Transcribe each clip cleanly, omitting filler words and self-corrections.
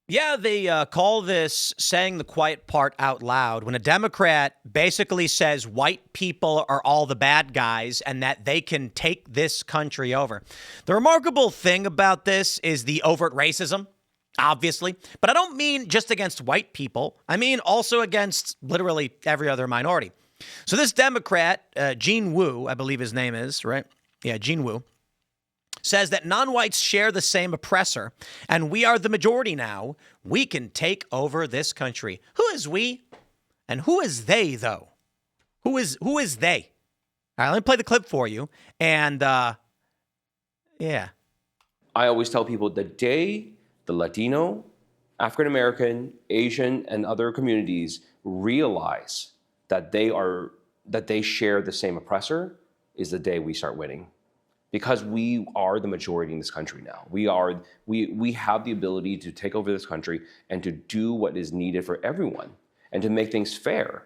Yeah, they call this saying the quiet part out loud when a Democrat basically says white people are all the bad guys and that they can take this country over. The remarkable thing about this is the overt racism, obviously, but I don't mean just against white people. I mean also against literally every other minority. So this Democrat, Gene Wu, I believe his name is, right? Yeah, Gene Wu, says that non-whites share the same oppressor, and we are the majority now. We can take over this country. Who is we? And who is they, though? Who is they? All right, let me play the clip for you. And, yeah. I always tell people the day the Latino, African American, Asian, and other communities realize that they share the same oppressor is the day we start winning. Because we are the majority in this country now. We have the ability to take over this country and to do what is needed for everyone and to make things fair.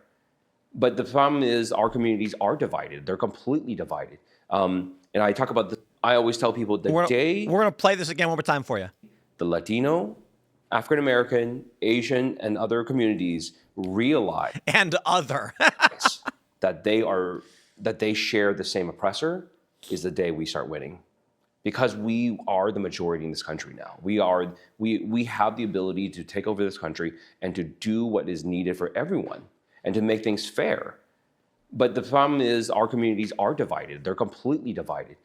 But the problem is our communities are divided. They're completely divided. And I talk about I always tell people We're going to play this again one more time for you. The Latino, African American, Asian, and other communities realize and other that they share the same oppressor is the day we start winning. Because we are the majority in this country now. We have the ability to take over this country and to do what is needed for everyone and to make things fair. But the problem is our communities are divided. They're completely divided.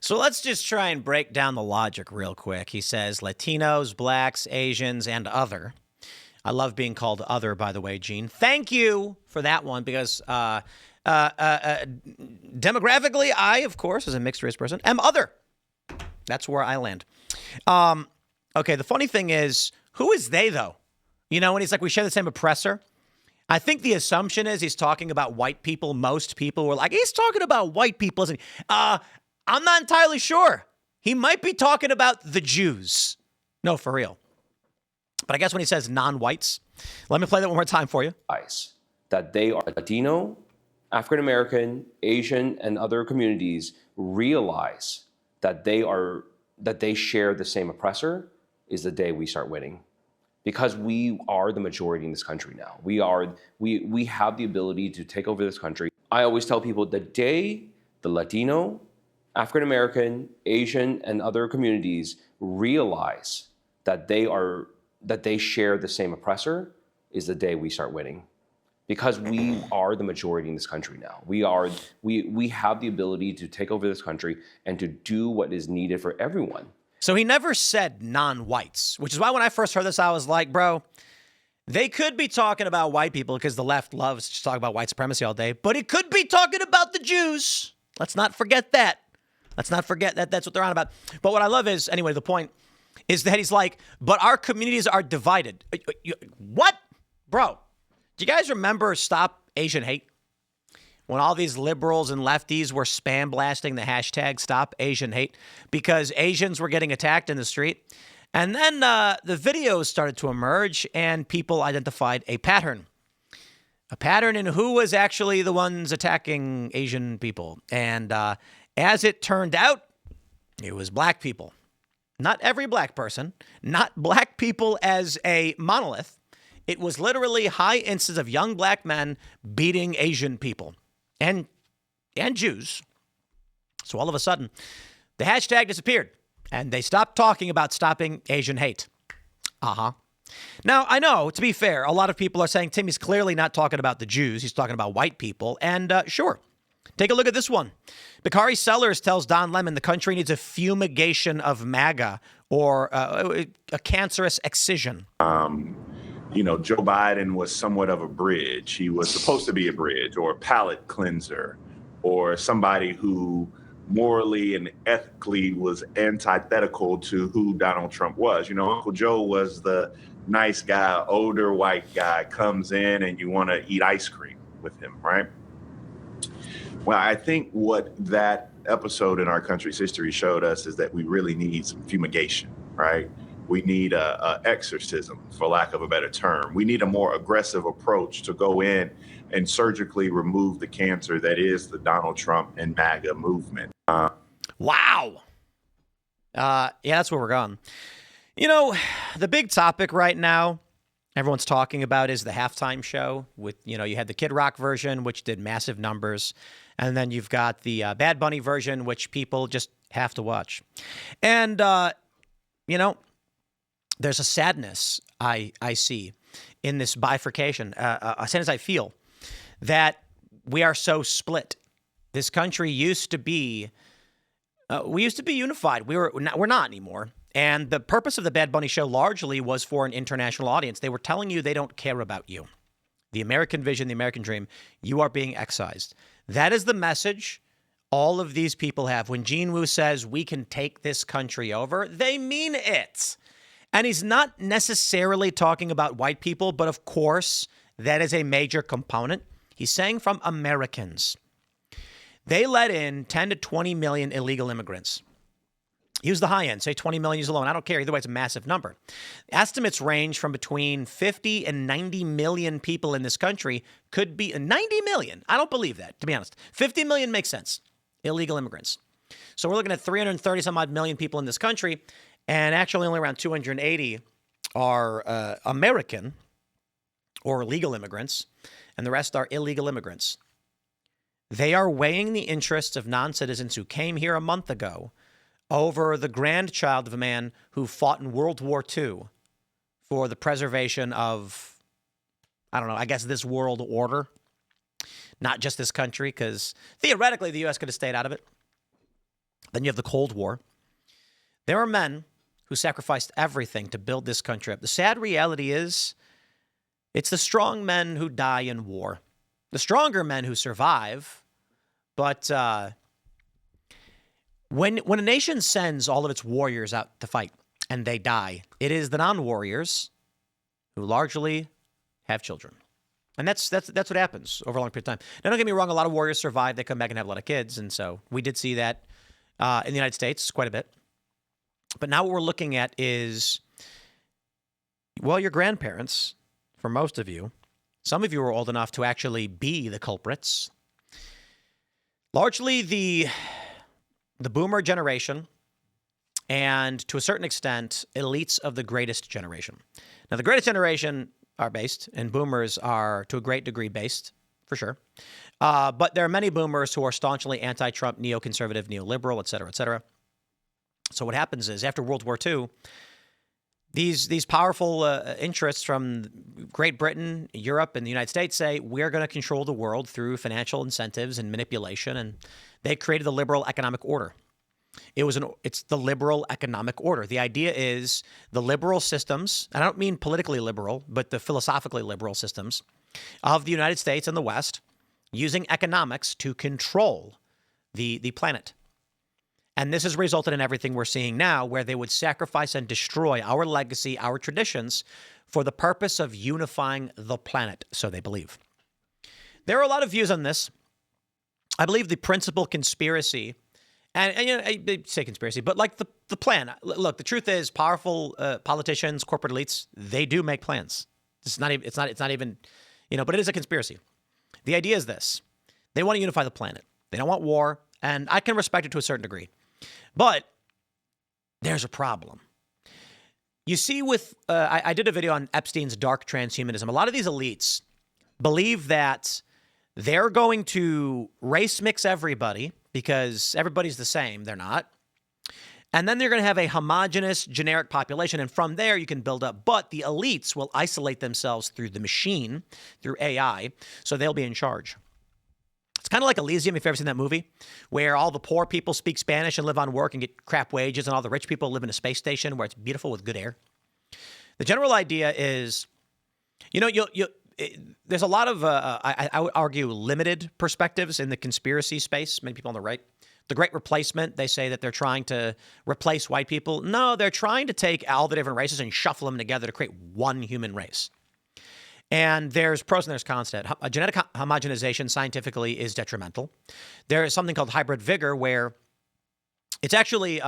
So let's just try and break down the logic real quick. He says Latinos, blacks, Asians, and other. I love being called other, by the way, Gene. Thank you for that one, because demographically, I, of course, as a mixed race person, am other. That's where I land. Okay, the funny thing is, who is they, though? You know, when he's like, we share the same oppressor. I think the assumption is he's talking about white people. Most people were like, he's talking about white people, isn't he? I'm not entirely sure. He might be talking about the Jews. No, for real. But I guess when he says non-whites, let me play that one more time for you. That they are Latino, African American, Asian, and other communities realize that they share the same oppressor is the day we start winning. Because we are the majority in this country now. We have the ability to take over this country. I always tell people the day the Latino, African American, Asian, and other communities realize that they share the same oppressor is the day we start winning. Because we are the majority in this country now. We have the ability to take over this country and to do what is needed for everyone. So he never said non-whites, which is why when I first heard this, I was like, bro, they could be talking about white people because the left loves to talk about white supremacy all day, but he could be talking about the Jews. Let's not forget that. Let's not forget that that's what they're on about. But what I love is, anyway, the point is that he's like, but our communities are divided. What? Bro, do you guys remember Stop Asian Hate? When all these liberals and lefties were spam blasting the hashtag Stop Asian Hate because Asians were getting attacked in the street. And then the videos started to emerge and people identified a pattern in who was actually the ones attacking Asian people. And as it turned out, it was black people. Not every black person, not black people as a monolith. It was literally high instances of young black men beating Asian people. And Jews. So all of a sudden, the hashtag disappeared, and they stopped talking about stopping Asian hate. Now, I know, to be fair, a lot of people are saying Tim is clearly not talking about the Jews. He's talking about white people. And sure, take a look at this one. Bakari Sellers tells Don Lemon the country needs a fumigation of MAGA or a cancerous excision. You know, Joe Biden was somewhat of a bridge. He was supposed to be a bridge or a palate cleanser or somebody who morally and ethically was antithetical to who Donald Trump was. You know, Uncle Joe was the nice guy, older white guy, comes in and you want to eat ice cream with him, right? Well, I think what that episode in our country's history showed us is that we really need some fumigation, right? We need a exorcism, for lack of a better term. We need a more aggressive approach to go in and surgically remove the cancer that is the Donald Trump and MAGA movement. Wow. Yeah, that's where we're going. You know, the big topic right now everyone's talking about is the halftime show with, you had the Kid Rock version, which did massive numbers. And then you've got the Bad Bunny version, which people just have to watch. And, there's a sadness I see in this bifurcation, a sadness I feel that we are so split. This country used to be, we used to be unified. We're not anymore. And the purpose of the Bad Bunny show largely was for an international audience. They were telling you they don't care about you. The American vision, the American dream, you are being excised. That is the message all of these people have. When Gene Wu says we can take this country over, they mean it. And he's not necessarily talking about white people, but of course, that is a major component. He's saying from Americans. They let in 10 to 20 million illegal immigrants. Use the high end, say 20 million, use the low end. I don't care. Either way, it's a massive number. Estimates range from between 50 and 90 million people in this country. Could be 90 million. I don't believe that, to be honest. 50 million makes sense. Illegal immigrants. So we're looking at 330 some odd million people in this country, and actually only around 280 are American or legal immigrants, and the rest are illegal immigrants. They are weighing the interests of non-citizens who came here a month ago over the grandchild of a man who fought in World War II for the preservation of, I don't know, I guess this world order, not just this country, because theoretically the U.S. could have stayed out of it. Then you have the Cold War. There are men who sacrificed everything to build this country up. The sad reality is it's the strong men who die in war. The stronger men who survive, but when a nation sends all of its warriors out to fight and they die, it is the non-warriors who largely have children. And that's what happens over a long period of time. Now, don't get me wrong, a lot of warriors survive, they come back and have a lot of kids, and so we did see that in the United States quite a bit. But now what we're looking at is, well, your grandparents, for most of you, some of you are old enough to actually be the culprits. Largely the boomer generation, and to a certain extent, elites of the greatest generation. Now, the greatest generation are based, and boomers are to a great degree based, for sure. But there are many boomers who are staunchly anti-Trump, neoconservative, neoliberal, et cetera, et cetera. So what happens is, after World War II, these powerful interests from Great Britain, Europe, and the United States say, we're going to control the world through financial incentives and manipulation, and they created the liberal economic order. It's the liberal economic order. The idea is the liberal systems, and I don't mean politically liberal, but the philosophically liberal systems of the United States and the West, using economics to control the planet. And this has resulted in everything we're seeing now, where they would sacrifice and destroy our legacy, our traditions, for the purpose of unifying the planet, so they believe. There are a lot of views on this. I believe the principal conspiracy, and I say conspiracy, but like the plan. Look, the truth is, powerful politicians, corporate elites, they do make plans. It's not even, but it is a conspiracy. The idea is this: they want to unify the planet. They don't want war, and I can respect it to a certain degree. But there's a problem. You see, I did a video on Epstein's dark transhumanism. A lot of these elites believe that they're going to race mix everybody because everybody's the same. They're not. And then they're going to have a homogenous, generic population. And from there, you can build up. But the elites will isolate themselves through the machine, through AI, so they'll be in charge. It's kind of like Elysium, if you've ever seen that movie, where all the poor people speak Spanish and live on work and get crap wages, and all the rich people live in a space station where it's beautiful with good air. The general idea is, there's a lot of, I would argue, limited perspectives in the conspiracy space. Many people on the right. The Great Replacement, they say that they're trying to replace white people. No, they're trying to take all the different races and shuffle them together to create one human race. And there's pros and there's cons to it. Genetic homogenization scientifically is detrimental. There is something called hybrid vigor, where it's actually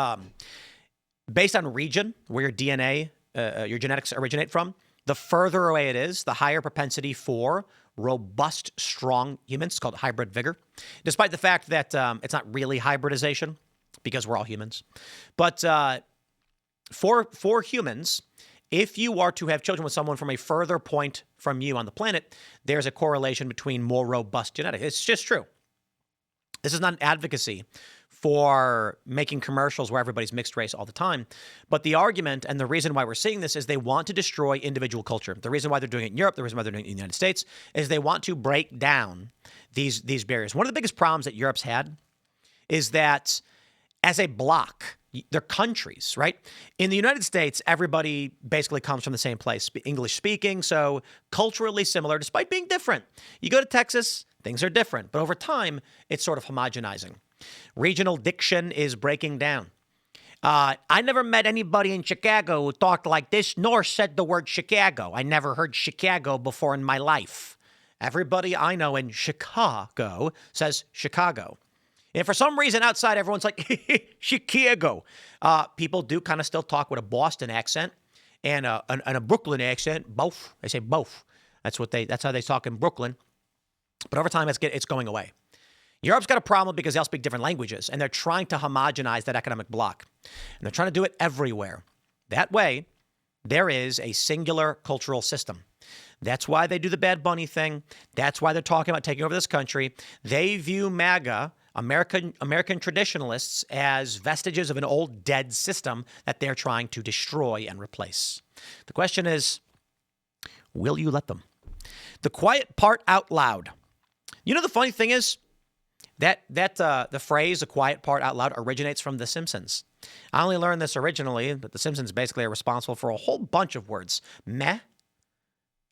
based on region where your DNA, your genetics originate from. The further away it is, the higher propensity for robust, strong humans. It's called hybrid vigor, despite the fact that it's not really hybridization because we're all humans. But for humans, if you are to have children with someone from a further point from you on the planet, there's a correlation between more robust genetics. It's just true. This is not an advocacy for making commercials where everybody's mixed race all the time. But the argument and the reason why we're seeing this is they want to destroy individual culture. The reason why they're doing it in Europe, the reason why they're doing it in the United States, is they want to break down these barriers. One of the biggest problems that Europe's had is that as a bloc, they're countries, right? In the United States, everybody basically comes from the same place, English speaking, so culturally similar, despite being different. You go to Texas, things are different, but over time, it's sort of homogenizing. Regional diction is breaking down. I never met anybody in Chicago who talked like this, nor said the word Chicago. I never heard Chicago before in my life. Everybody I know in Chicago says Chicago. And for some reason outside, everyone's like, Chicago. People do kind of still talk with a Boston accent and a Brooklyn accent. Both. They say both. That's how they talk in Brooklyn. But over time, it's going away. Europe's got a problem because they all speak different languages, and they're trying to homogenize that economic bloc. And they're trying to do it everywhere. That way, there is a singular cultural system. That's why they do the Bad Bunny thing. That's why they're talking about taking over this country. They view MAGA, American traditionalists, as vestiges of an old dead system that they're trying to destroy and replace. The question is, will you let them? The quiet part out loud. You know, the funny thing is that the phrase, the quiet part out loud, originates from The Simpsons. I only learned this originally, but The Simpsons basically are responsible for a whole bunch of words. Meh.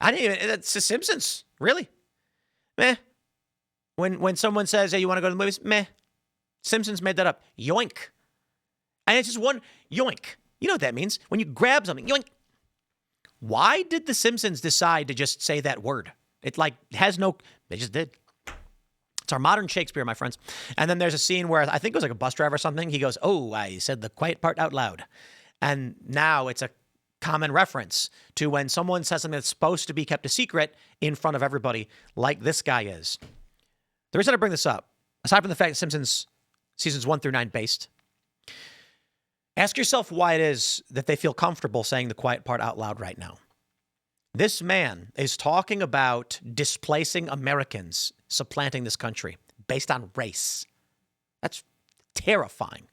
It's The Simpsons. Really? Meh. When someone says, hey, you want to go to the movies? Meh. Simpsons made that up. Yoink. And it's just one yoink. You know what that means? When you grab something, yoink. Why did The Simpsons decide to just say that word? It they just did. It's our modern Shakespeare, my friends. And then there's a scene where I think it was like a bus driver or something. He goes, oh, I said the quiet part out loud. And now it's a common reference to when someone says something that's supposed to be kept a secret in front of everybody, like this guy is. The reason I bring this up, aside from the fact that Simpsons seasons 1 through 9 based, ask yourself why it is that they feel comfortable saying the quiet part out loud right now. This man is talking about displacing Americans, supplanting this country based on race. That's terrifying.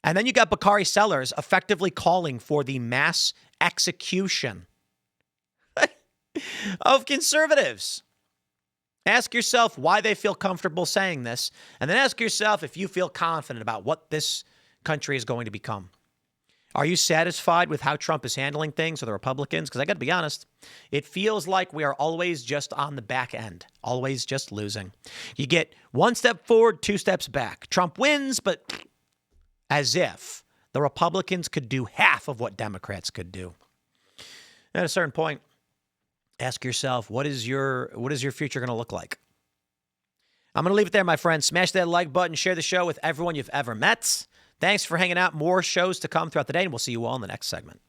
And then you got Bakari Sellers effectively calling for the mass execution of conservatives. Ask yourself why they feel comfortable saying this, and then ask yourself if you feel confident about what this country is going to become. Are you satisfied with how Trump is handling things, or the Republicans? Because I got to be honest, it feels like we are always just on the back end, always just losing. You get one step forward, 2 steps back. Trump wins, but as if the Republicans could do half of what Democrats could do. At a certain point, ask yourself, what is your future going to look like? I'm going to leave it there, my friends. Smash that like button, share the show with everyone you've ever met. Thanks for hanging out. More shows to come throughout the day, and we'll see you all in the next segment.